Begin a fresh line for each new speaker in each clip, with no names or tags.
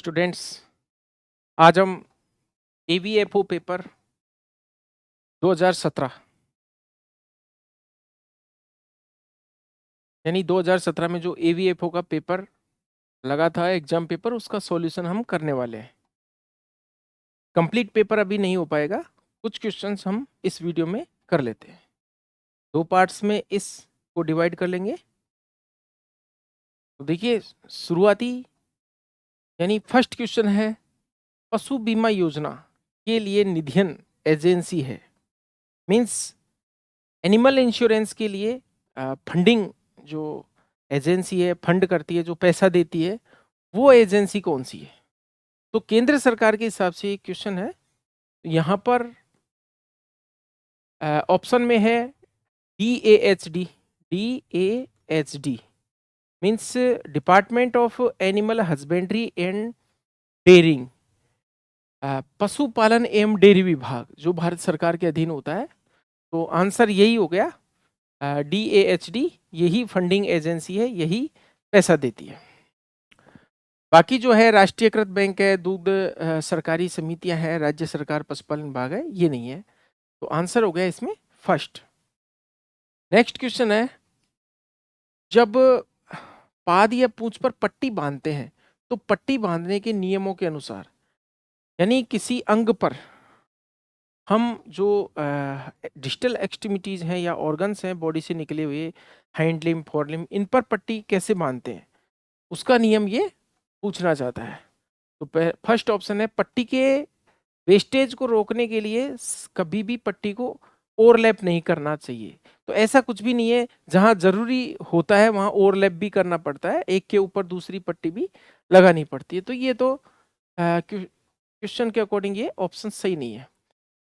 Students, आज हम एवीएफओ paper 2017 यानी 2017 में जो एवीएफओ का पेपर लगा था एग्जाम पेपर, उसका सॉल्यूशन हम करने वाले हैं। कंप्लीट पेपर अभी नहीं हो पाएगा, कुछ क्वेश्चंस हम इस वीडियो में कर लेते हैं। दो पार्ट्स में इसको डिवाइड कर लेंगे। तो देखिए, शुरुआती यानी फर्स्ट क्वेश्चन है, पशु बीमा योजना के लिए निधियन एजेंसी है, मीन्स एनिमल इंश्योरेंस के लिए फंडिंग जो एजेंसी है, फंड करती है, जो पैसा देती है, वो एजेंसी कौन सी है? तो केंद्र सरकार के हिसाब से ये क्वेश्चन है। यहाँ पर ऑप्शन में है DAHD। DAHD means department of animal husbandry and dairying, पशुपालन एवं डेयरी विभाग, जो भारत सरकार के अधीन होता है। तो आंसर यही हो गया, DAHD यही फंडिंग एजेंसी है, यही पैसा देती है। बाकी जो है राष्ट्रीयकृत बैंक है, दूध सरकारी समितियां हैं, राज्य सरकार पशुपालन विभाग है, ये नहीं है। तो आंसर हो गया इसमें फर्स्ट। नेक्स्ट क्वेश्चन है, जब पाद या पूंछ पर पट्टी बांधते हैं तो पट्टी बांधने के नियमों के अनुसार, यानी किसी अंग पर हम जो डिजिटल एक्सट्रीमिटीज हैं या ऑर्गन्स हैं बॉडी से निकले हुए, हैंड लिम्ब, फोर लिम्ब, इन पर पट्टी कैसे बांधते हैं, उसका नियम ये पूछना चाहता है। तो फर्स्ट ऑप्शन है, पट्टी के वेस्टेज को रोकने के लिए कभी भी पट्टी को ओवरलैप नहीं करना चाहिए। तो ऐसा कुछ भी नहीं है, जहां जरूरी होता है वहां ओवरलैप भी करना पड़ता है, एक के ऊपर दूसरी पट्टी भी लगानी पड़ती है। तो ये तो क्वेश्चन के अकॉर्डिंग ये ऑप्शन सही नहीं है।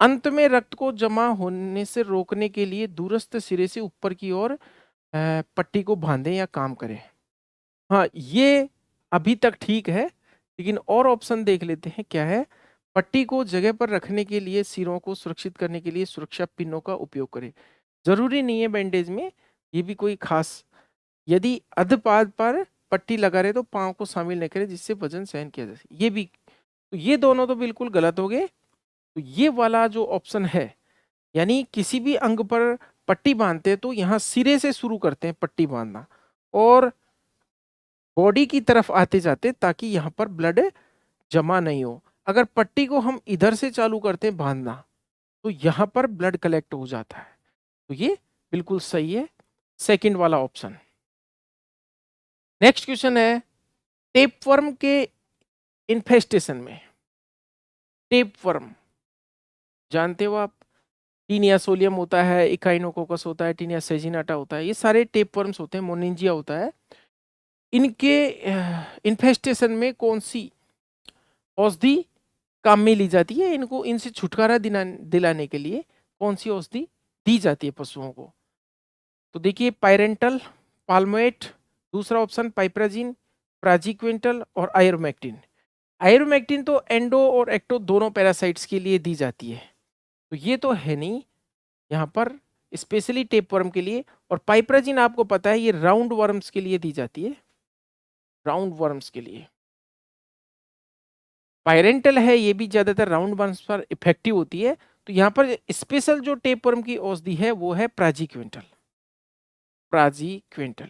अंत में रक्त को जमा होने से रोकने के लिए दूरस्थ सिरे से ऊपर की ओर पट्टी को बांधें या काम करें। हाँ, ये अभी तक ठीक है, लेकिन और ऑप्शन देख लेते हैं क्या है। पट्टी को जगह पर रखने के लिए, सिरों को सुरक्षित करने के लिए सुरक्षा पिनों का उपयोग करें। जरूरी नहीं है बैंडेज में ये भी कोई खास, यदि अधपाद पर पट्टी लगा रहे तो पांव को शामिल न करें, जिससे वजन सहन किया जा सके। ये भी, तो ये दोनों तो बिल्कुल गलत हो गए। तो ये वाला जो ऑप्शन है, यानी किसी भी अंग पर पट्टी बांधते हैं तो यहाँ सिरे से शुरू करते हैं पट्टी बांधना, और बॉडी की तरफ आते जाते, ताकि यहाँ पर ब्लड जमा नहीं हो। अगर पट्टी को हम इधर से चालू करते हैं बांधना, तो यहाँ पर ब्लड कलेक्ट हो जाता है। तो ये बिल्कुल सही है, सेकंड वाला ऑप्शन। नेक्स्ट क्वेश्चन है, टेपवर्म के इन्फेस्टेशन में, टेपवर्म जानते हो आप, टीनिया सोलियम होता है, इकाइनोकोकस होता है, टीनिया सेजिनाटा होता है, ये सारे टेपवर्म्स होते हैं, मोनिंजिया होता है। इनके इन्फेस्टेशन में कौन सी औषधि काम में ली जाती है, इनको इनसे छुटकारा दिलाने के लिए कौन सी औषधि दी जाती है पशुओं को? तो देखिए, पायरेंटल, पाल्मोएट, दूसरा ऑप्शन पाइप्राजिन, प्राजिक्विंटल और आयरोमैक्टिन। आयरोमैक्टिन तो एंडो और एक्टो दोनों पैरासाइट्स के लिए दी जाती है, तो ये तो है नहीं यहाँ पर, स्पेशली टेपवर्म के लिए। और पाइप्राजिन आपको पता है ये राउंड वर्म्स के लिए दी जाती है, राउंड वर्म्स के लिए। पायरेंटल है, ये भी ज्यादातर राउंड वर्म्स पर इफेक्टिव होती है। तो यहाँ पर स्पेशल जो टेपवर्म की औषधि है वो है प्राजिक्विंटल। प्राजिक्विंटल,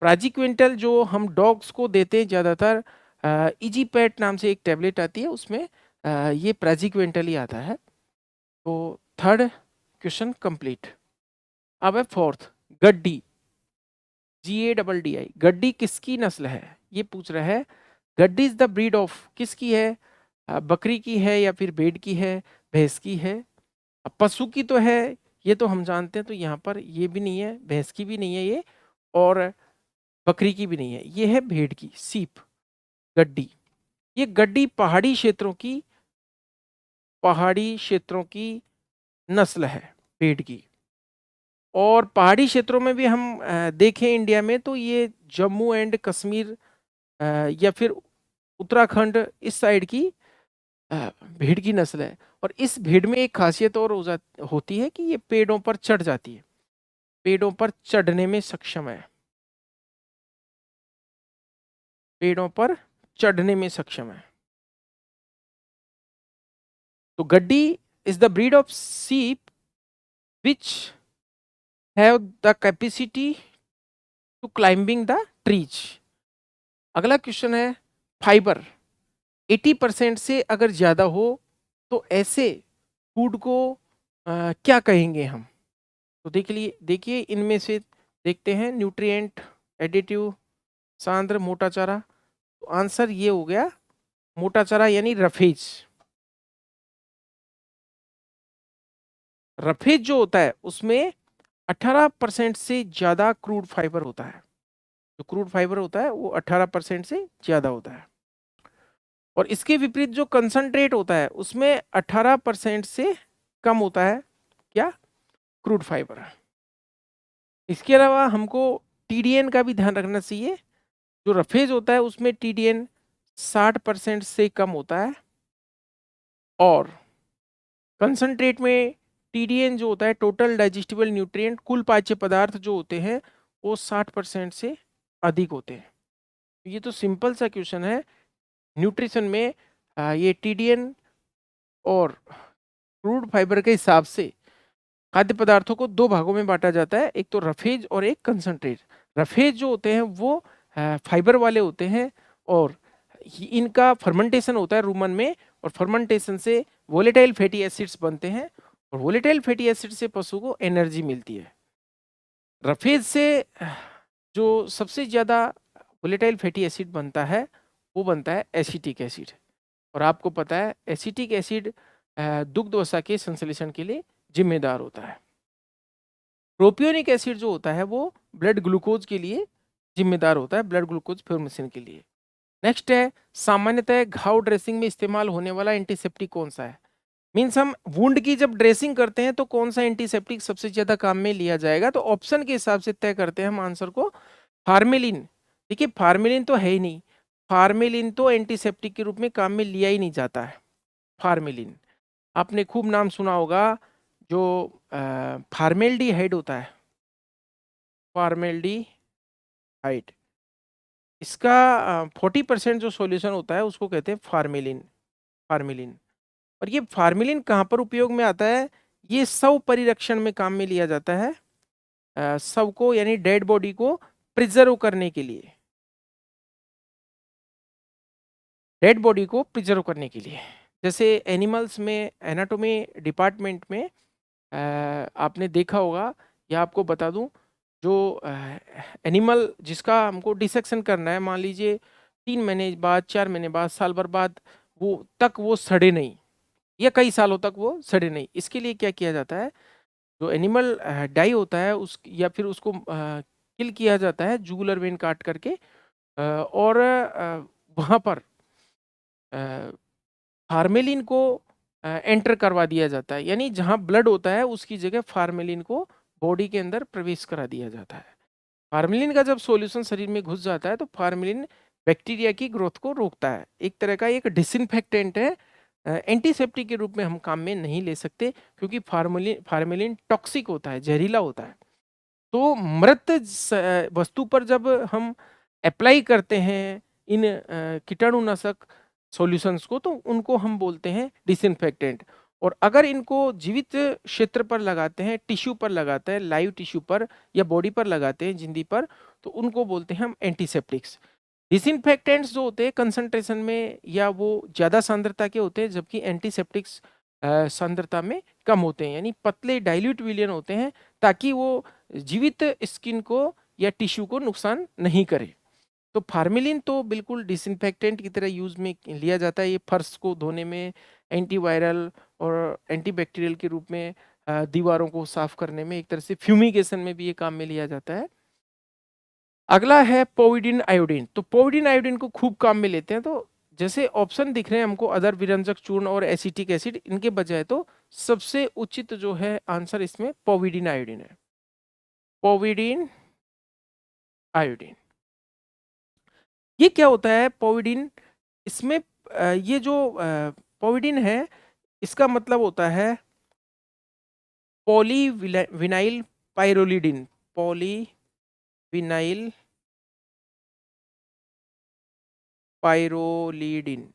प्राजिक्विंटल जो हम डॉग्स को देते हैं ज्यादातर, इजी पैट नाम से एक टैबलेट आती है, उसमें ये प्राजिक्विंटल ही आता है। तो थर्ड क्वेश्चन कंप्लीट। अब है फोर्थ, गड्डी, GADDI, गड्डी किसकी नस्ल है, ये पूछ रहा है। गड्डी इज द ब्रीड ऑफ, किसकी है? बकरी की है या फिर भेड़ की है, भैंस की है? अब पशु की तो है, ये तो हम जानते हैं, तो यहाँ पर ये भी नहीं है, भैंस की भी नहीं है ये, और बकरी की भी नहीं है, ये है भेड़ की, सीप, गड्डी। ये गड्डी पहाड़ी क्षेत्रों की नस्ल है, भेड़ की। और पहाड़ी क्षेत्रों में भी हम देखें इंडिया में, तो ये जम्मू एंड कश्मीर या फिर उत्तराखंड, इस साइड की भेड़ की नस्ल है। और इस भेड़ में एक खासियत और होती है कि ये पेड़ों पर चढ़ जाती है, पेड़ों पर चढ़ने में सक्षम है, पेड़ों पर चढ़ने में सक्षम है। तो गड्डी is the breed of sheep which have the capacity to climbing the trees. अगला क्वेश्चन है फाइबर 80% से अगर ज्यादा हो तो ऐसे फूड को क्या कहेंगे हम। तो देखिए इनमें से देखते हैं न्यूट्रिएंट, एडिटिव, सांद्र, मोटा चारा। तो आंसर ये हो गया मोटा चारा यानी रफेज। रफेज जो होता है उसमें 18% से ज्यादा क्रूड फाइबर होता है। जो क्रूड फाइबर होता है वो 18% से ज्यादा होता है। और इसके विपरीत जो कंसंट्रेट होता है उसमें 18% से कम होता है क्या, क्रूड फाइबर। इसके अलावा हमको टीडीएन का भी ध्यान रखना चाहिए। जो रफेज होता है उसमें टीडीएन 60% से कम होता है और कंसंट्रेट में टीडीएन जो होता है टोटल डाइजेस्टिबल न्यूट्रिएंट, कुल पाच्य पदार्थ जो होते हैं वो 60% से अधिक होते हैं। ये तो सिंपल सा क्वेश्चन है। न्यूट्रिशन में ये टीडीएन और क्रूड फाइबर के हिसाब से खाद्य पदार्थों को दो भागों में बांटा जाता है, एक तो रफेज और एक कंसंट्रेट। रफेज जो होते हैं वो फाइबर वाले होते हैं और इनका फर्मेंटेशन होता है रूमन में, और फर्मेंटेशन से वोलेटाइल फैटी एसिड्स बनते हैं और वोलेटाइल फैटी एसिड से पशु को एनर्जी मिलती है। रफेज से जो सबसे ज़्यादा वोलेटाइल फैटी एसिड बनता है वो बनता है एसिटिक एसिड। और आपको पता है एसिटिक एसिड दुग्ध वसा के संश्लेषण के लिए जिम्मेदार होता है। प्रोपियोनिक एसिड जो होता है वो ब्लड ग्लूकोज के लिए जिम्मेदार होता है, ब्लड ग्लूकोज फॉर्मेशन के लिए। नेक्स्ट है सामान्यतः घाव ड्रेसिंग में इस्तेमाल होने वाला एंटीसेप्टिक कौन सा है। मीन्स हम वुंड की जब ड्रेसिंग करते हैं तो कौन सा एंटीसेप्टिक सबसे ज्यादा काम में लिया जाएगा। तो ऑप्शन के हिसाब से तय करते हैं हम आंसर को। फार्मेलिन, देखिए फार्मेलिन तो है ही नहीं, फार्मेलिन तो एंटीसेप्टिक के रूप में काम में लिया ही नहीं जाता है। फार्मेलिन आपने खूब नाम सुना होगा, जो फार्मेल्डिहाइड होता है, फार्मेल्डिहाइड, इसका 40% जो सॉल्यूशन होता है उसको कहते हैं फार्मेलिन। फार्मेलिन, और ये फार्मेलिन कहाँ पर उपयोग में आता है, ये शव परिरक्षण में काम में लिया जाता है। शव को यानी डेड बॉडी को प्रिजर्व करने के लिए, डेड बॉडी को प्रिजर्व करने के लिए। जैसे एनिमल्स में एनाटोमी डिपार्टमेंट में आपने देखा होगा, या आपको बता दूं, जो एनिमल जिसका हमको डिसेक्शन करना है, मान लीजिए 3 महीने बाद, 4 महीने बाद, साल भर बाद, वो सड़े नहीं, या कई सालों तक वो सड़े नहीं, इसके लिए क्या किया जाता है, जो एनिमल डाई होता है उस या फिर उसको किल किया जाता है जुगुलर वेन काट करके, और वहाँ पर फार्मेलिन को एंटर करवा दिया जाता है, यानी जहाँ ब्लड होता है उसकी जगह फार्मेलिन को बॉडी के अंदर प्रवेश करा दिया जाता है। फार्मेलिन का जब सॉल्यूशन शरीर में घुस जाता है तो फार्मेलिन बैक्टीरिया की ग्रोथ को रोकता है, एक तरह का एक डिसइंफेक्टेंट है। एंटीसेप्टिक के रूप में हम काम में नहीं ले सकते क्योंकि फार्मेलिन टॉक्सिक होता है, जहरीला होता है। तो मृत वस्तु पर जब हम अप्लाई करते हैं इन कीटाणुनाशक सॉल्यूशंस को, तो उनको हम बोलते हैं डिसइंफेक्टेंट। और अगर इनको जीवित क्षेत्र पर लगाते हैं, टिश्यू पर लगाते हैं, लाइव टिश्यू पर या बॉडी पर लगाते हैं, जिंदी पर, तो उनको बोलते हैं हम एंटीसेप्टिक्स। डिसइंफेक्टेंट्स जो होते हैं कंसंट्रेशन में या वो ज़्यादा सांद्रता के होते हैं, जबकि एंटीसेप्टिक्स सांद्रता में कम होते हैं, यानी पतले डाइल्यूट विलियन होते हैं, ताकि वो जीवित स्किन को या टिश्यू को नुकसान नहीं करे। तो फार्मेलिन तो बिल्कुल डिसइंफेक्टेंट की तरह यूज में लिया जाता है। ये फर्श को धोने में, एंटीवायरल और एंटीबैक्टीरियल के रूप में, दीवारों को साफ करने में, एक तरह से फ्यूमिगेशन में भी ये काम में लिया जाता है। अगला है पोविडिन आयोडीन। तो पोविडिन आयोडीन को खूब काम में लेते हैं। तो जैसे ऑप्शन दिख रहे हैं हमको, अदर विरंजक चूर्ण और एसिटिक एसिड, इनके बजाय तो सबसे उचित जो है आंसर इसमें पोविडिन आयोडीन है। पोविडिन आयोडीन, ये क्या होता है पोविडिन, इसमें ये जो पोविडिन है इसका मतलब होता है पॉलीविनाइल पाइरोलिडिन। पॉलीविनाइल पायरोलिडिन,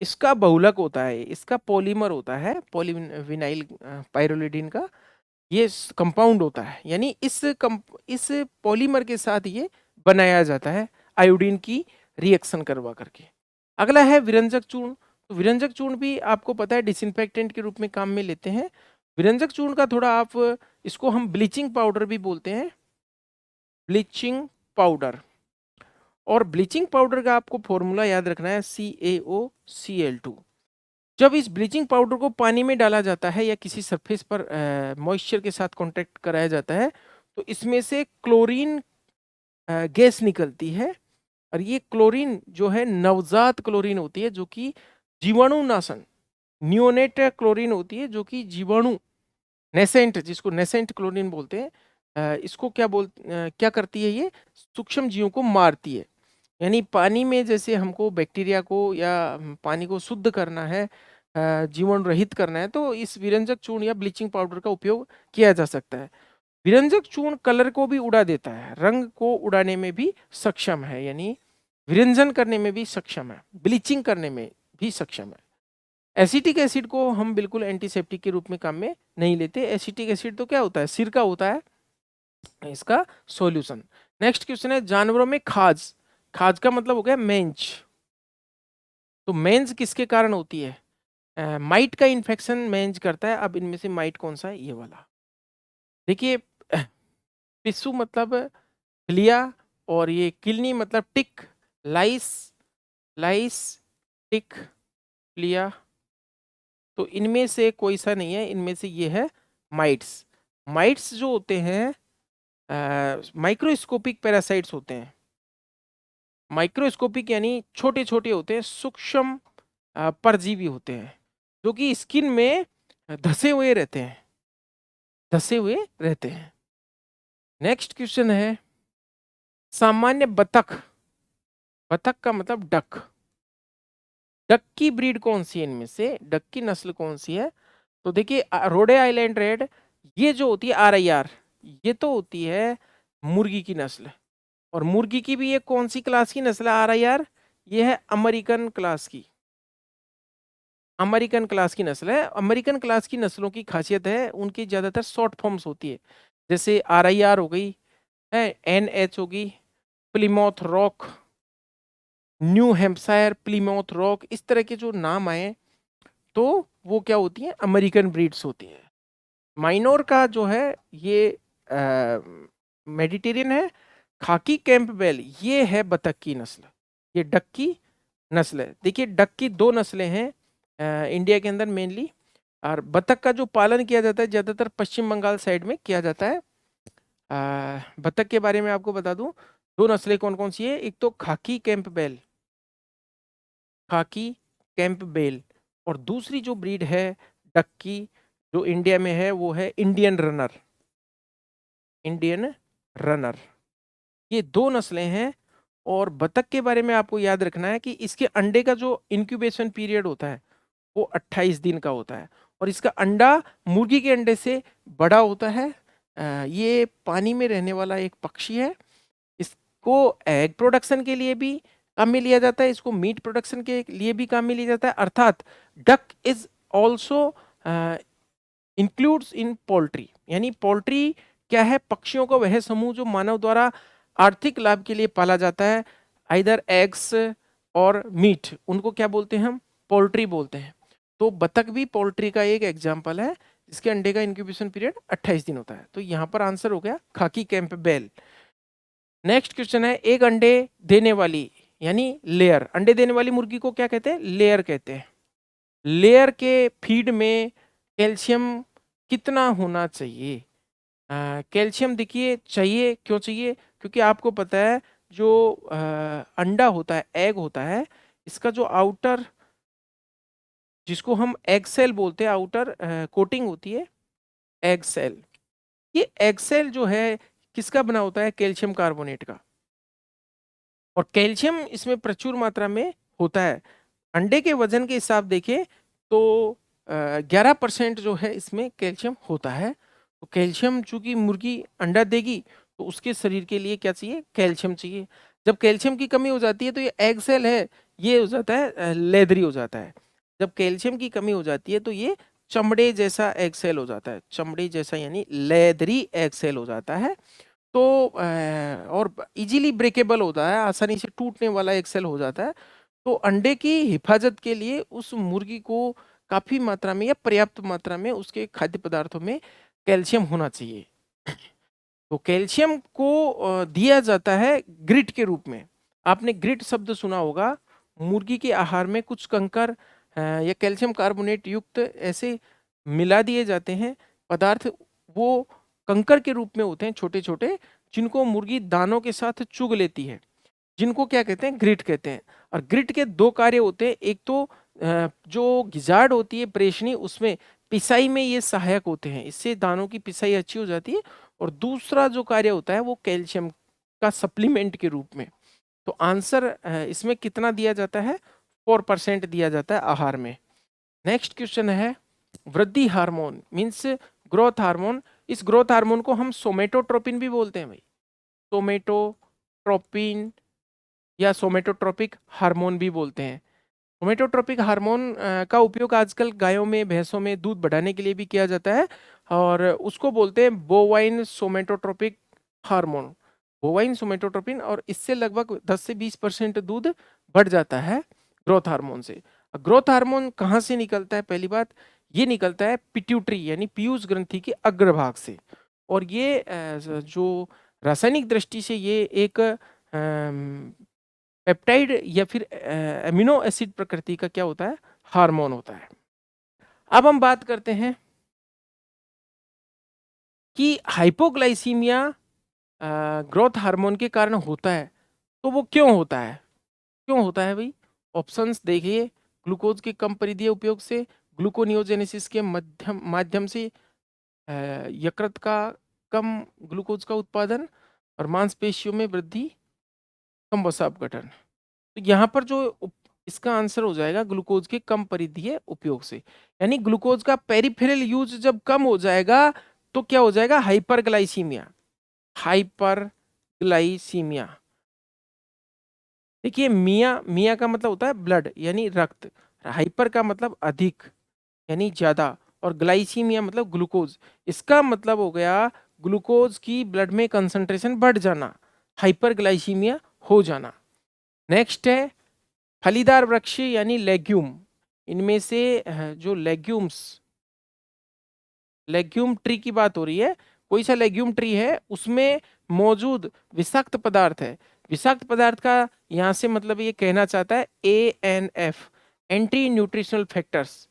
इसका बहुलक होता है, इसका पॉलीमर होता है पॉलीविनाइल पायरोलिडिन का, ये कंपाउंड होता है, यानी इस पॉलीमर के साथ ये बनाया जाता है आयोडीन की रिएक्शन करवा करके। अगला है विरंजक चूर्ण। तो विरंजक चूर्ण भी आपको पता है डिसइंफेक्टेंट के रूप में काम में लेते हैं। विरंजक चूर्ण का थोड़ा आप इसको हम ब्लीचिंग पाउडर भी बोलते हैं, ब्लीचिंग पाउडर। और ब्लीचिंग पाउडर का आपको फॉर्मूला याद रखना है CaOCl2। जब इस ब्लीचिंग पाउडर को पानी में डाला जाता है या किसी सरफेस पर मॉइस्चर के साथ कांटेक्ट कराया जाता है तो इसमें से क्लोरीन गैस निकलती है, और ये क्लोरीन जो है नवजात क्लोरीन होती है जो कि जीवाणुनाशन, न्यूनेट क्लोरीन होती है जो कि जीवाणु, नेसेंट, जिसको नेसेंट क्लोरीन बोलते हैं, इसको क्या करती है, ये सूक्ष्म जीवों को मारती है। यानी पानी में जैसे हमको बैक्टीरिया को या पानी को शुद्ध करना है, जीवाणु रहित करना है, तो इस विरंजक चूर्ण या ब्लीचिंग पाउडर का उपयोग किया जा सकता है। विरंजक चूर्ण कलर को भी उड़ा देता है, रंग को उड़ाने में भी सक्षम है, यानी विरंजन करने में भी सक्षम है, ब्लीचिंग करने में भी सक्षम है। एसिटिक एसिड को हम बिल्कुल एंटीसेप्टिक के रूप में काम में नहीं लेते। एसिटिक एसिड तो क्या होता है, सिरका होता है इसका सॉल्यूशन। नेक्स्ट क्वेश्चन है जानवरों में खाज। खाज का मतलब हो गया मेंज। तो मेंज किसके कारण होती है? माइट का इन्फेक्शन मेंज करता है। अब इनमें से माइट कौन सा है? ये वाला देखिए, पिस्सू मतलब क्लिया, और ये किलनी मतलब टिक, लाइस, लाइस टिक क्लिया। तो इनमें से कोई सा नहीं है, इनमें से ये है माइट्स। माइट्स जो होते हैं माइक्रोस्कोपिक पैरासाइट्स होते हैं। माइक्रोस्कोपिक यानी छोटे छोटे होते हैं, सूक्ष्म परजीवी होते हैं जो कि स्किन में धसे हुए रहते हैं, धसे हुए रहते हैं। नेक्स्ट क्वेश्चन है सामान्य बतख। बतख का मतलब डक। डक की ब्रीड कौन सी है? इनमें से डक की नस्ल कौन सी है? तो देखिए रोडे आइलैंड रेड, ये जो होती है RIR, ये तो होती है मुर्गी की नस्ल। और मुर्गी की भी ये कौन सी क्लास की नस्ल है RIR? ये है अमेरिकन क्लास की, अमेरिकन क्लास की नस्ल है। अमेरिकन क्लास की नस्लों की खासियत है उनकी ज्यादातर शॉर्ट फॉर्म्स होती है, जैसे RIR हो गई है, NH होगी, प्लीमौथ रॉक, न्यू हैम्पशायर प्लीमौथ रॉक, इस तरह के जो नाम आए तो वो क्या होती हैं? अमेरिकन ब्रीड्स होती हैं। माइनोर का जो है ये मेडिटेरियन है। खाकी कैंपबेल ये है बतख की नस्ल, ये डक की नस्ल है। देखिए डक की दो नस्लें हैं इंडिया के अंदर मेनली, और बतख का जो पालन किया जाता है ज़्यादातर पश्चिम बंगाल साइड में किया जाता है। बतख के बारे में आपको बता दूं, दो नस्लें कौन कौन सी है। एक तो खाकी कैंपबेल, खाकी कैंपबेल, और दूसरी जो ब्रीड है डक की जो इंडिया में है वो है इंडियन रनर, इंडियन रनर। ये दो नस्लें हैं। और बतख के बारे में आपको याद रखना है कि इसके अंडे का जो इंक्यूबेशन पीरियड होता है वो 28 दिन का होता है, और इसका अंडा मुर्गी के अंडे से बड़ा होता है। ये पानी में रहने वाला एक पक्षी है। इसको एग प्रोडक्शन के लिए भी काम में लिया जाता है, इसको मीट प्रोडक्शन के लिए भी काम में लिया जाता है। अर्थात duck is also includes in poultry, यानी पोल्ट्री क्या है? पक्षियों का वह समूह जो मानव द्वारा आर्थिक लाभ के लिए पाला जाता है, आइदर एग्स और मीट, उनको क्या बोलते हैं हम? पोल्ट्री बोलते हैं। तो बतख भी पोल्ट्री का एक एग्जाम्पल है, इसके अंडे का इंक्यूबेशन पीरियड 28 दिन होता है। तो यहाँ पर आंसर हो गया खाकी कैंपबेल। नेक्स्ट क्वेश्चन है एक अंडे देने वाली यानी लेयर, अंडे देने वाली मुर्गी को क्या कहते हैं? लेयर कहते हैं। लेयर के फीड में कैल्शियम कितना होना चाहिए? कैल्शियम देखिए चाहिए, क्यों चाहिए? क्योंकि आपको पता है जो अंडा होता है, एग होता है, इसका जो आउटर, जिसको हम एग सेल बोलते हैं, आउटर कोटिंग होती है एग सेल। ये एग सेल जो है किसका बना होता है? कैल्शियम कार्बोनेट का। और कैल्शियम इसमें प्रचुर मात्रा में होता है। अंडे के वजन के हिसाब देखें तो 11% जो है इसमें कैल्शियम होता है। तो कैल्शियम चूंकि मुर्गी अंडा देगी तो उसके शरीर के लिए क्या चाहिए? कैल्शियम चाहिए। जब कैल्शियम की कमी हो जाती है तो ये एग सेल है, ये हो जाता है लेदरी हो जाता है। जब कैल्शियम की कमी हो जाती है तो ये चमड़े जैसा एग सेल हो जाता है, चमड़े जैसा यानी लेदरी एग सेल हो जाता है। तो और इजीली ब्रेकेबल होता है, आसानी से टूटने वाला एक सेल हो जाता है। तो अंडे की हिफाजत के लिए उस मुर्गी को काफी मात्रा में या पर्याप्त मात्रा में उसके खाद्य पदार्थों में कैल्शियम होना चाहिए। तो कैल्शियम को दिया जाता है ग्रिट के रूप में। आपने ग्रिट शब्द सुना होगा। मुर्गी के आहार में कुछ कंकर या कैल्शियम कार्बोनेट युक्त ऐसे मिला दिए जाते हैं पदार्थ, वो कंकर के रूप में होते हैं छोटे छोटे, जिनको मुर्गी दानों के साथ चुग लेती है, जिनको क्या कहते हैं, ग्रिट कहते हैं। और ग्रिट के दो कार्य होते हैं, एक तो जो गिजार्ड होती है प्रेषणी, उसमें पिसाई में ये सहायक होते हैं, इससे दानों की पिसाई अच्छी हो जाती है। और दूसरा जो कार्य होता है वो कैल्शियम का सप्लीमेंट के रूप में। तो आंसर इसमें कितना दिया जाता है, 4% दिया जाता है आहार में। नेक्स्ट क्वेश्चन है वृद्धि हार्मोन मीन्स ग्रोथ हार्मोन। इस ग्रोथ हार्मोन को हम सोमेटोट्रोपिन भी बोलते हैं भाई, सोमेटोट्रोपिन या सोमेटोट्रोपिक हार्मोन भी बोलते हैं। सोमेटोट्रोपिक हार्मोन का उपयोग आजकल गायों में भैंसों में दूध बढ़ाने के लिए भी किया जाता है, और उसको बोलते हैं बोवाइन सोमेटोट्रोपिक हार्मोन, बोवाइन सोमेटोट्रोपिन। और इससे लगभग 10 से 20% दूध बढ़ जाता है ग्रोथ हार्मोन से। ग्रोथ हार्मोन कहाँ से निकलता है, पहली बात ये निकलता है पिट्यूटरी यानी पीयूष ग्रंथि के अग्रभाग से। और ये जो रासायनिक दृष्टि से ये एक पेप्टाइड या फिर एमिनो एसिड प्रकृति का क्या होता है, हार्मोन होता है। अब हम बात करते हैं कि हाइपोग्लाइसीमिया ग्रोथ हार्मोन के कारण होता है, तो वो क्यों होता है, क्यों होता है भाई। ऑप्शंस देखिए, ग्लूकोज के कम परिधीय उपयोग से, ग्लूकोनियोजेनेसिस के माध्यम से, यकृत का कम ग्लूकोज का उत्पादन, और मांसपेशियों में वृद्धि, कम वसा अपघटन। तो यहाँ पर जो इसका आंसर हो जाएगा ग्लूकोज के कम परिधीय उपयोग से, यानी ग्लूकोज का पेरिफेरल यूज जब कम हो जाएगा तो क्या हो जाएगा, हाइपरग्लाइसीमिया। हाइपरग्लाइसीमिया, देखिए मिया मिया का मतलब होता है ब्लड यानी रक्त, हाइपर का मतलब अधिक यानी ज्यादा, और ग्लाइसीमिया मतलब ग्लूकोज। इसका मतलब हो गया ग्लूकोज की ब्लड में कंसंट्रेशन बढ़ जाना, हाइपरग्लाइसीमिया हो जाना। नेक्स्ट है फलीदार वृक्ष यानी लेग्यूम। इनमें से जो लेग्यूम ट्री की बात हो रही है, कोई सा लेग्यूम ट्री है उसमें मौजूद विषाक्त पदार्थ है। विषाक्त पदार्थ का यहाँ से मतलब ये कहना चाहता है ANF, anti nutritional factors.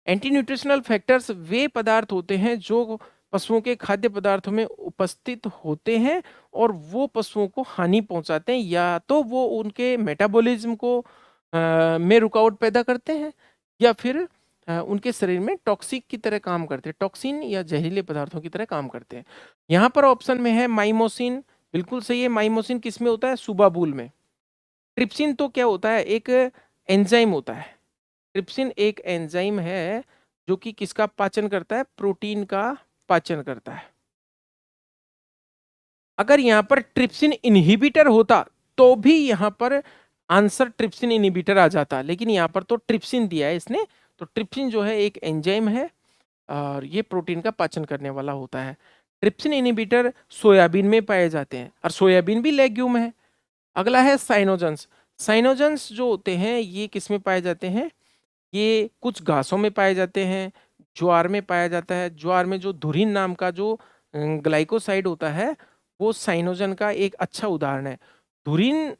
Anti nutritional factors वे पदार्थ होते हैं जो पशुओं के खाद्य पदार्थों में उपस्थित होते हैं और वो पशुओं को हानि पहुंचाते हैं, या तो वो उनके मेटाबॉलिज्म को में रुकावट पैदा करते हैं, या फिर उनके शरीर में टॉक्सिक की तरह काम करते हैं, टॉक्सिन या जहरीले पदार्थों की तरह काम करते हैं। यहाँ पर ऑप्शन में है माइमोसिन, बिल्कुल सही है। माइमोसिन किस में होता है, सुबाबुल में। ट्रिप्सिन तो क्या होता है, एक एंजाइम होता है। ट्रिप्सिन एक एंजाइम है जो कि किसका पाचन करता है, प्रोटीन का पाचन करता है। अगर यहाँ पर ट्रिप्सिन इनहिबिटर होता तो भी यहाँ पर आंसर ट्रिप्सिन इनहिबिटर आ जाता, लेकिन यहाँ पर तो ट्रिप्सिन दिया है इसने। तो ट्रिप्सिन जो है एक एंजाइम है और ये प्रोटीन का पाचन करने वाला होता है। ट्रिप्सिन इनहिबिटर सोयाबीन में पाए जाते हैं, और सोयाबीन भी लेग्यूम है। अगला है साइनोजेंस। साइनोजेंस जो होते हैं ये किस में पाए जाते हैं, ये कुछ घासों में पाए जाते हैं, ज्वार में पाया जाता है। ज्वार में जो धुरिन नाम का जो ग्लाइकोसाइड होता है वो साइनोजन का एक अच्छा उदाहरण है। धुरिन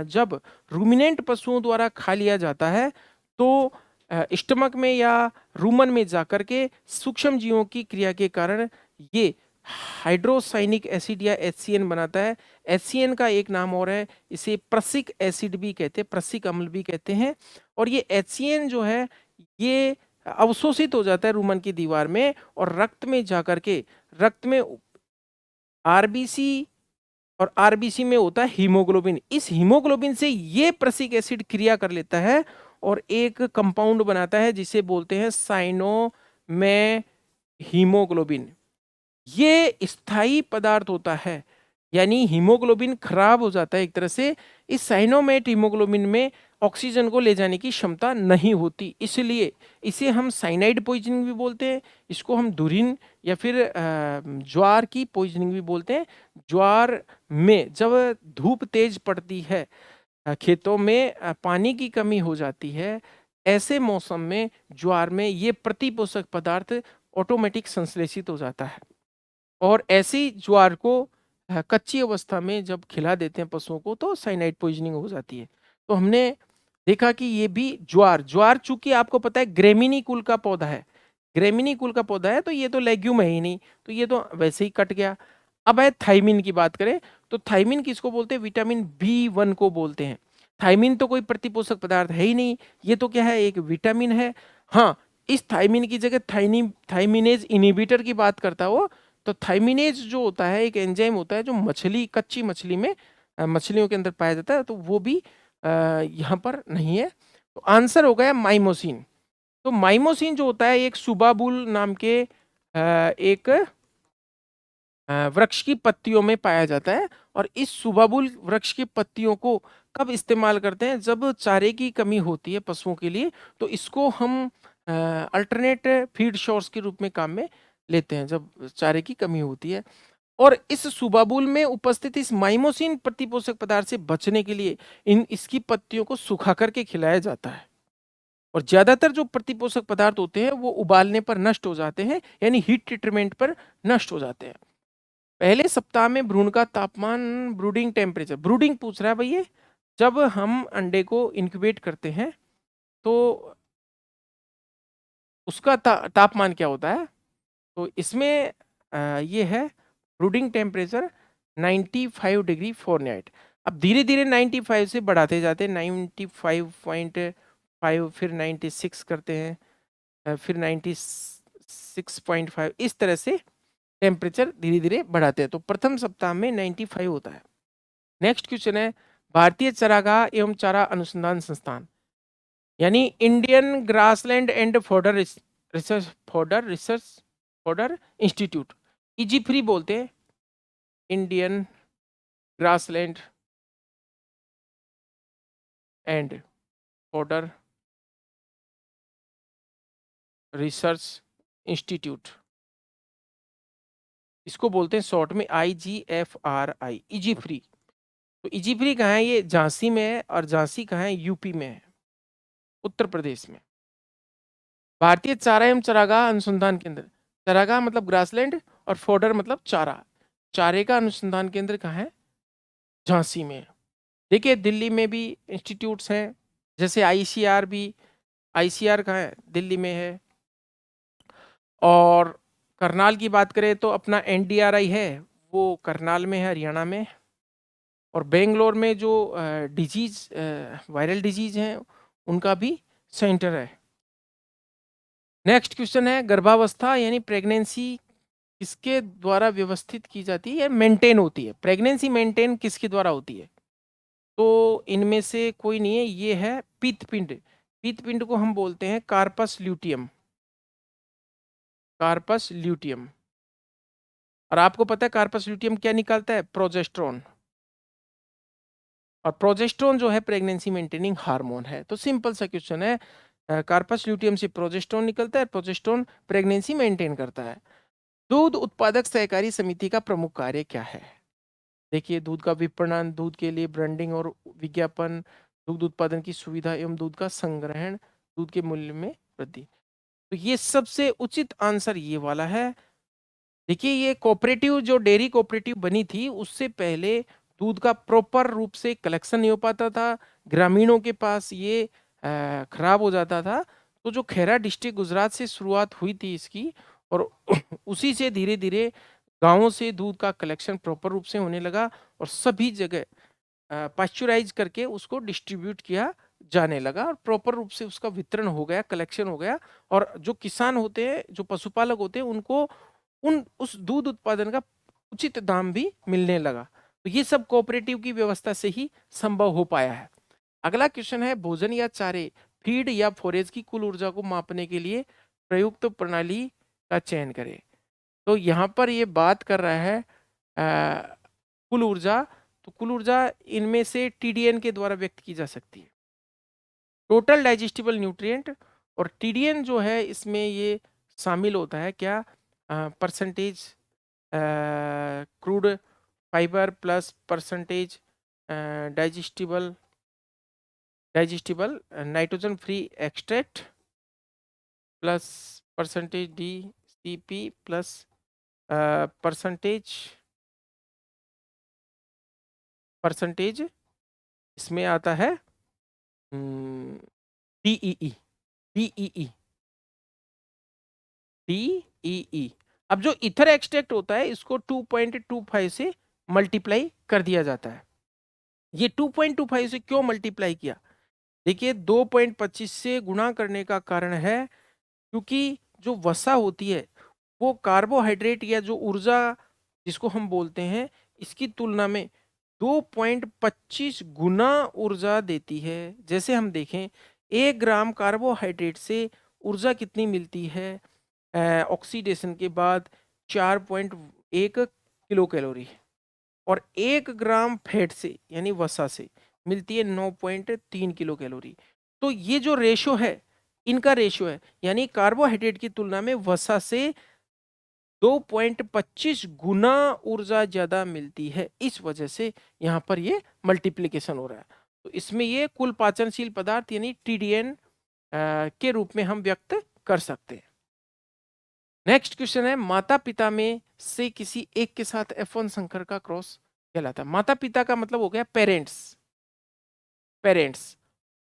जब रूमिनेंट पशुओं द्वारा खा लिया जाता है तो स्टमक में या रूमन में जाकर के सूक्ष्म जीवों की क्रिया के कारण ये हाइड्रोसाइनिक एसिड या HCN बनाता है। HCN का एक नाम और है, इसे प्रसिक एसिड भी कहते हैं, प्रसिक अम्ल भी कहते हैं। और ये HCN जो है ये अवशोषित हो जाता है रूमन की दीवार में और रक्त में जाकर के, रक्त में RBC, और RBC में होता है हीमोग्लोबिन। इस हीमोग्लोबिन से ये प्रसिक एसिड क्रिया कर लेता है और एक कंपाउंड बनाता है जिसे बोलते हैं साइनो में हीमोग्लोबिन। ये स्थायी पदार्थ होता है, यानी हीमोग्लोबिन खराब हो जाता है एक तरह से। इस साइनोमेट हीमोग्लोबिन में ऑक्सीजन को ले जाने की क्षमता नहीं होती, इसलिए इसे हम साइनाइड पॉइजनिंग भी बोलते हैं। इसको हम धुरिन या फिर ज्वार की पॉइजनिंग भी बोलते हैं। ज्वार में जब धूप तेज पड़ती है, खेतों में पानी की कमी हो जाती है, ऐसे मौसम में ज्वार में ये प्रतिपोषक पदार्थ ऑटोमेटिक संश्लेषित हो जाता है। और ऐसी ज्वार को कच्ची अवस्था में जब खिला देते हैं पशुओं को तो साइनाइड पॉइजनिंग हो जाती है। तो हमने देखा कि ये भी ज्वार चूंकि आपको पता है ग्रेमिनी कुल का पौधा है, ग्रेमिनी कुल का पौधा है, तो ये तो लेग्यूम है ही नहीं, तो ये तो वैसे ही कट गया। अब है थाइमिन की बात करें तो थाइमिन किसको बोलते हैं? विटामिन B1 को बोलते हैं। थाइमिन तो कोई प्रतिपोषक पदार्थ है ही नहीं, ये तो क्या है? एक विटामिन है। हाँ, इस थाइमिन की जगह थाइमिनेज इनहिबिटर की बात करता हो तो थाइमिनेज जो होता है एक एंजाइम होता है जो कच्ची मछली में मछलियों के अंदर पाया जाता है, तो वो भी यहाँ पर नहीं है। तो आंसर हो गया माइमोसिन। तो माइमोसिन जो होता है एक सुबाबुल नाम के एक वृक्ष की पत्तियों में पाया जाता है। और इस सुबाबुल वृक्ष की पत्तियों को कब इस्तेमाल करते हैं? जब चारे की कमी होती है पशुओं के लिए, तो इसको हम अल्टरनेट फीड सोर्स के रूप में काम में लेते हैं जब चारे की कमी होती है। और इस सुबाबुल में उपस्थित इस माइमोसिन प्रतिपोषक पदार्थ से बचने के लिए इसकी पत्तियों को सुखा करके खिलाया जाता है। और ज्यादातर जो प्रतिपोषक पदार्थ होते हैं वो उबालने पर नष्ट हो जाते हैं, यानी हीट ट्रीटमेंट पर नष्ट हो जाते हैं। पहले सप्ताह में भ्रूण का तापमान, ब्रूडिंग टेम्परेचर, ब्रूडिंग पूछ रहा है भैया। जब हम अंडे को इंक्यूबेट करते हैं तो उसका तापमान क्या होता है? तो इसमें ये है ब्रूडिंग टेम्परेचर 95 डिग्री फ़ारेनहाइट। अब धीरे धीरे 95 से बढ़ाते जाते हैं, 95.5, फिर 96 करते हैं, फिर 96.5, इस तरह से टेम्परेचर धीरे धीरे बढ़ाते हैं। तो प्रथम सप्ताह में 95 होता है। नेक्स्ट क्वेश्चन है भारतीय चरागाह एवं चारा अनुसंधान संस्थान, यानी Indian grassland and fodder institute, IGFRI बोलते हैं, Indian grassland and fodder research institute, इसको बोलते हैं शॉर्ट में IGFRI, इजीफ्री। तो इजीफ्री कहाँ है? ये झांसी में है। और झांसी कहाँ है? यूपी में है, उत्तर प्रदेश में। भारतीय चारा एवं चरागाह अनुसंधान केंद्र, चरागाह मतलब ग्रासलैंड और फॉडर मतलब चारा, चारे का अनुसंधान केंद्र कहाँ है? झांसी में। देखिए दिल्ली में भी इंस्टीट्यूट्स हैं, जैसे ICR भी, ICR कहाँ है? दिल्ली में है। और करनाल की बात करें तो अपना NDRI है, वो करनाल में है, हरियाणा में। और बेंगलोर में जो डिजीज वायरल डिजीज हैं उनका भी सेंटर है। नेक्स्ट क्वेश्चन है गर्भावस्था यानी प्रेगनेंसी किसके द्वारा व्यवस्थित की जाती है या मेंटेन होती है? प्रेगनेंसी मेंटेन किसके द्वारा होती है? तो इनमें से कोई नहीं है, ये है पीतपिंड। पीतपिंड को हम बोलते हैं कार्पस ल्यूटियम, कार्पस ल्यूटियम। और आपको पता है कार्पस ल्यूटियम क्या निकालता है? प्रोजेस्टेरोन। और प्रोजेस्टेरोन जो है प्रेगनेंसी मेंटेनिंग हार्मोन है। तो सिंपल सा क्वेश्चन है, कार्पस ल्यूटियम से प्रोजेस्टेरोन निकलता है, प्रोजेस्टेरोन प्रेगनेंसी मेंटेन करता है। दूध उत्पादक सहकारी समिति का प्रमुख कार्य क्या है? देखिए दूध का विपणन, दूध के लिए ब्रांडिंग और विज्ञापन, दूध उत्पादन की सुविधा एवं दूध का संग्रहण, दूध के मूल्य में वृद्धि। तो ये सबसे उचित आंसर ये वाला है। देखिए ये कोऑपरेटिव जो डेयरी कोऑपरेटिव बनी थी उससे पहले दूध का प्रॉपर रूप से कलेक्शन नहीं हो पाता था, ग्रामीणों के पास ये खराब हो जाता था। तो जो खेरा डिस्ट्रिक्ट गुजरात से शुरुआत हुई थी इसकी, और उसी से धीरे धीरे गांवों से दूध का कलेक्शन प्रॉपर रूप से होने लगा और सभी जगह पाश्चराइज करके उसको डिस्ट्रीब्यूट किया जाने लगा और प्रॉपर रूप से उसका वितरण हो गया, कलेक्शन हो गया। और जो किसान होते हैं, जो पशुपालक होते हैं, उनको उस दूध उत्पादन का उचित दाम भी मिलने लगा। तो ये सब कोऑपरेटिव की व्यवस्था से ही संभव हो पाया है। अगला क्वेश्चन है भोजन या चारे, फीड या फोरेज की कुल ऊर्जा को मापने के लिए प्रयुक्त प्रणाली का चयन करें। तो यहाँ पर ये बात कर रहा है कुल ऊर्जा, तो कुल ऊर्जा इनमें से TDN के द्वारा व्यक्त की जा सकती है, टोटल डाइजेस्टिबल न्यूट्रिएंट। और TDN जो है इसमें ये शामिल होता है क्या, percentage crude fibre plus percentage digestible nitrogen free extract plus percentage DCP plus percentage इसमें आता है DEE DEE DEE। अब जो इथर एक्सट्रैक्ट होता है इसको 2.25 से मल्टीप्लाई कर दिया जाता है। ये 2.25 से क्यों मल्टीप्लाई किया, देखिए 2.25 से गुणा करने का कारण है क्योंकि जो वसा होती है वो कार्बोहाइड्रेट या जो ऊर्जा जिसको हम बोलते हैं इसकी तुलना में 2.25 गुना ऊर्जा देती है। जैसे हम देखें 1 ग्राम कार्बोहाइड्रेट से ऊर्जा कितनी मिलती है, ऑक्सीडेशन के बाद 4.1 किलो कैलोरी, और 1 ग्राम फैट से यानी वसा से मिलती है 9.3 किलो कैलोरी। तो ये जो रेशो है इनका रेशो है, यानी कार्बोहाइड्रेट की तुलना में वसा से 2.25 गुना ऊर्जा ज्यादा मिलती है, इस वजह से यहाँ पर ये मल्टीप्लिकेशन हो रहा है। तो इसमें ये कुल पाचनशील पदार्थ यानी TDN के रूप में हम व्यक्त कर सकते हैं। नेक्स्ट क्वेश्चन है, माता पिता में से किसी एक के साथ F1 संकर का क्रॉस कहलाता है। माता पिता का मतलब हो गया पेरेंट्स,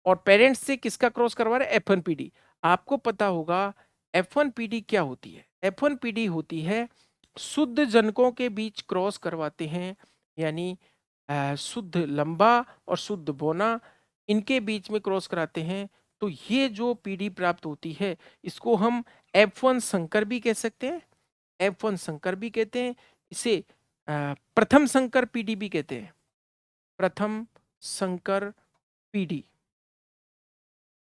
और पेरेंट्स से किसका क्रॉस करवा रहे हैं, F1PD। आपको पता होगा F1PD क्या होती है, F1PD होती है शुद्ध जनकों के बीच क्रॉस करवाते हैं, यानी शुद्ध लंबा और शुद्ध बोना इनके बीच में क्रॉस कराते हैं। तो ये जो पीढ़ी प्राप्त होती है इसको हम F1 संकर भी कह सकते हैं, F1 संकर भी कहते हैं, इसे प्रथम संकर पीढ़ी भी कहते हैं, प्रथम संकर पीढ़ी,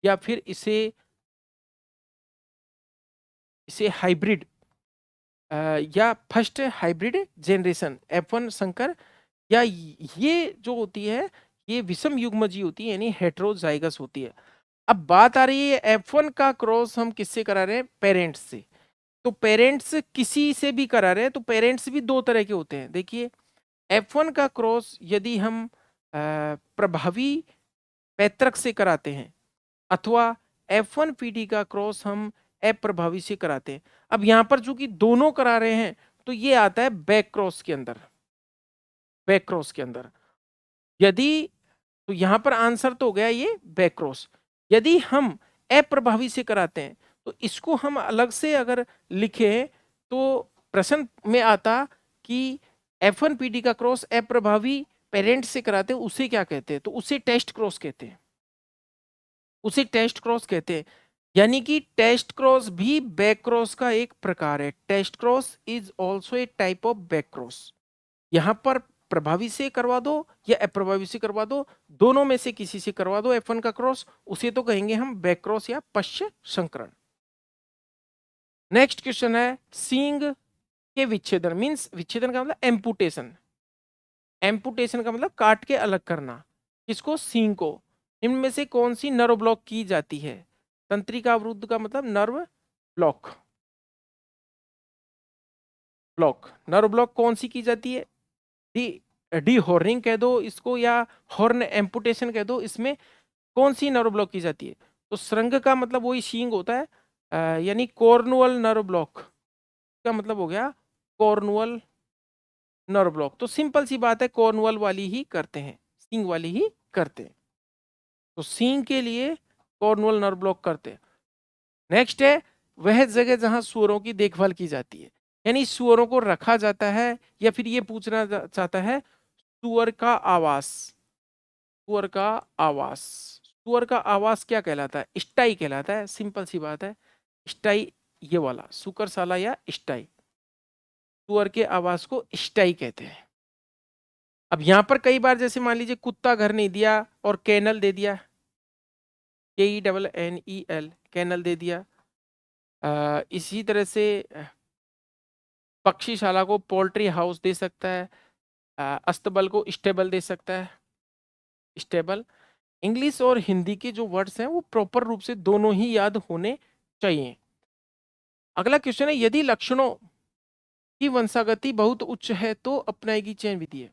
या फिर इसे हाइब्रिड या फर्स्ट हाइब्रिड जनरेशन F1 संकर, या ये जो होती है ये विषम युग्मजी होती है यानी हेट्रोजाइगस होती है। अब बात आ रही है F1 का क्रॉस हम किससे करा रहे हैं, पेरेंट्स से। तो पेरेंट्स किसी से भी करा रहे हैं तो पेरेंट्स भी दो तरह के होते हैं। देखिए F1 का क्रॉस यदि हम प्रभावी पैतृक से कराते हैं अथवा F1PD का क्रॉस हम अप्रभावी से कराते हैं। अब यहां पर चूंकि दोनों करा रहे हैं तो ये आता है बैक क्रॉस के अंदर, बैक क्रॉस के अंदर। यदि तो यहां पर आंसर तो हो गया ये बैक क्रॉस। यदि हम अप्रभावी से कराते हैं तो इसको हम अलग से अगर लिखें तो प्रश्न में आता कि F1PD का क्रॉस अप्रभावी पेरेंट से कराते हैं उसे क्या कहते हैं, तो उसे टेस्ट क्रॉस कहते हैं, उसे टेस्ट क्रॉस कहते हैं। यानी कि टेस्ट क्रॉस भी बैक क्रॉस का एक प्रकार है। Test cross is also a type of back cross. यहां पर प्रभावी से करवा दो या अप्रभावी से करवा दो, दोनों में से किसी से करवा दो F1 का क्रॉस, उसे तो कहेंगे हम बैक क्रॉस या पश्च संकरण। नेक्स्ट क्वेश्चन है, सींग के विच्छेदन मींस विच्छेदन का मतलब एम्पुटेशन, एम्पुटेशन का मतलब काट के अलग करना, किसको, सींग को। इनमें से कौन सी नर्व ब्लॉक की जाती है, तंत्रिका अवरुद्ध का मतलब नर्व ब्लॉक, नर्व ब्लॉक कौन सी की जाती है, डी हॉर्निंग कह दो इसको या हॉर्न एम्पुटेशन कह दो। इसमें कौन सी नर्व ब्लॉक की जाती है, तो श्रृंग का मतलब वही शींग होता है, यानी कॉर्नुअल नर्व ब्लॉक का मतलब हो गया कॉर्नुअल नर्व ब्लॉक। तो सिंपल सी बात है कॉर्नुअल वाली ही करते हैं, सींग वाली ही करते हैं, तो सींग के लिए कॉर्नुअल नर्व ब्लॉक करते हैं। नेक्स्ट है, वह जगह जहां सुअरों की देखभाल की जाती है, यानी सुअरों को रखा जाता है, या फिर ये पूछना चाहता है सुअर का आवास, सुअर का आवास, सुअर का आवास क्या कहलाता है, स्टाई कहलाता है। सिंपल सी बात है, स्टाई ये वाला सुकरशाला या स्टाई, सुअर के आवास को स्टाई कहते हैं। अब यहां पर कई बार जैसे मान लीजिए कुत्ता घर नहीं दिया और कैनल दे दिया, KENNEL कैनल दे दिया। इसी तरह से पक्षीशाला को पोल्ट्री हाउस दे सकता है, अस्तबल को स्टेबल दे सकता है, स्टेबल। इंग्लिश और हिंदी के जो वर्ड्स हैं वो प्रॉपर रूप से दोनों ही याद होने चाहिए। अगला क्वेश्चन है, यदि लक्षणों की वंशागति बहुत उच्च है तो अपनाएगी चयन विधि है।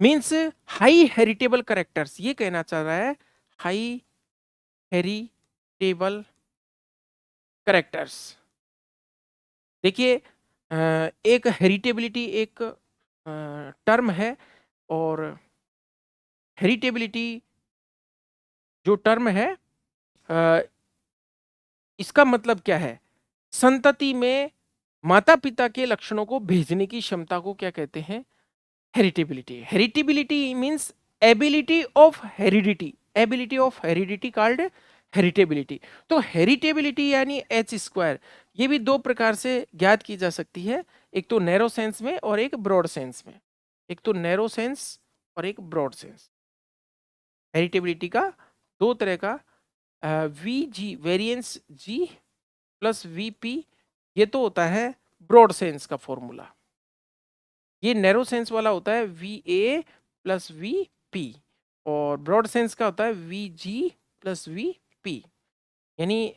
मीन्स हाई हेरिटेबल करेक्टर्स, ये कहना चाह रहा है हाई हेरिटेबल करेक्टर्स। देखिए एक हेरिटेबिलिटी एक टर्म है, और हेरिटेबिलिटी जो टर्म है इसका मतलब क्या है, संतति में माता पिता के लक्षणों को भेजने की क्षमता को क्या कहते हैं, heritability. Heritability means ability of heredity, ability of heredity called heritability. तो हेरिटेबिलिटी यानी एच स्क्वायर, ये भी दो प्रकार से ज्ञात की जा सकती है, एक तो नैरो सेंस में और एक ब्रॉड सेंस में। एक तो नैरो सेंस और एक ब्रॉड सेंस। हेरिटेबिलिटी का दो तरह का, we ji variance ji plus VP, ये तो होता है ब्रॉड सेंस का फॉर्मूला। ये नैरो सेंस वाला होता है V A plus V P, और ब्रॉड सेंस का होता है we ji plus V P. यानी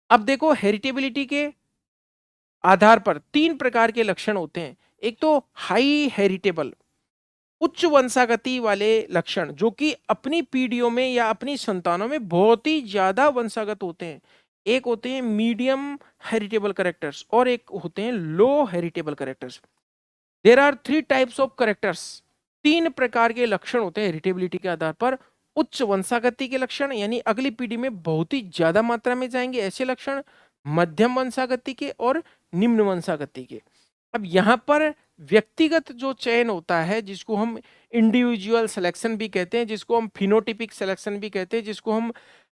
अब देखो हेरिटेबिलिटी के आधार पर तीन प्रकार के लक्षण होते हैं। एक तो हाई हेरिटेबल, उच्च वंशागति वाले लक्षण जो कि अपनी पीढ़ियों में या अपनी संतानों में बहुत ही ज्यादा वंशागत होते हैं। एक होते हैं मीडियम हेरिटेबल करेक्टर्स और एक होते हैं low heritable characters. There are three types of characters, तीन प्रकार के लक्षण होते हैं हेरिटेबिलिटी के आधार पर। उच्च वंशागति के लक्षण यानी अगली पीढ़ी में बहुत ही ज्यादा मात्रा में जाएंगे ऐसे लक्षण, मध्यम वंशागति के और निम्न वंशागति के। अब यहाँ पर व्यक्तिगत जो चयन होता है जिसको हम इंडिविजुअल सिलेक्शन भी कहते हैं, जिसको हम फिनोटिपिक सिलेक्शन भी कहते हैं, जिसको हम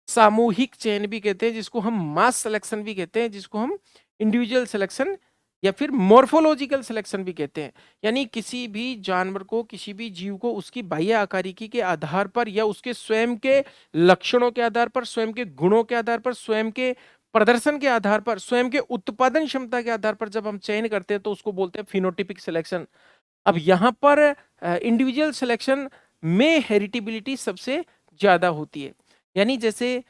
सामूहिक चयन भी कहते हैं, जिसको हम मास सिलेक्शन भी कहते हैं, जिसको हम इंडिविजुअल सिलेक्शन या फिर मॉर्फोलॉजिकल सिलेक्शन भी कहते हैं। यानी किसी भी जानवर को, किसी भी जीव को उसकी बाह्य आकारिकी के आधार पर या उसके स्वयं के लक्षणों के आधार पर, स्वयं के गुणों के आधार पर, स्वयं के प्रदर्शन के आधार पर, स्वयं के उत्पादन क्षमता के आधार पर जब हम चयन करते हैं तो उसको बोलते हैं फिनोटिपिक सिलेक्शन। अब यहाँ पर इंडिविजुअल सिलेक्शन में हेरिटेबिलिटी सबसे ज्यादा होती है। यानी जैसे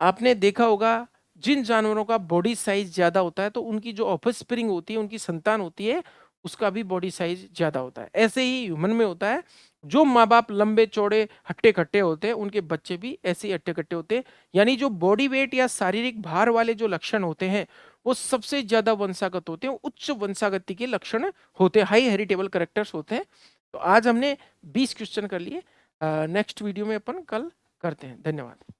आपने देखा होगा जिन जानवरों का बॉडी साइज ज्यादा होता है तो उनकी जो ऑफस्प्रिंग होती है, उनकी संतान होती है, उसका भी बॉडी साइज ज्यादा होता है। ऐसे ही ह्यूमन में होता है, जो माँ बाप लंबे चौड़े हट्टे कट्टे होते हैं उनके बच्चे भी ऐसे ही हट्टे कट्टे होते हैं। यानी जो बॉडी वेट या शारीरिक भार वाले जो लक्षण होते हैं वो सबसे ज्यादा वंशागत होते हैं, उच्च वंशागति के लक्षण होते हैं, हाई हेरिटेबल करेक्टर्स होते हैं। तो आज हमने 20 क्वेश्चन कर लिए, नेक्स्ट वीडियो में अपन कल करते हैं। धन्यवाद।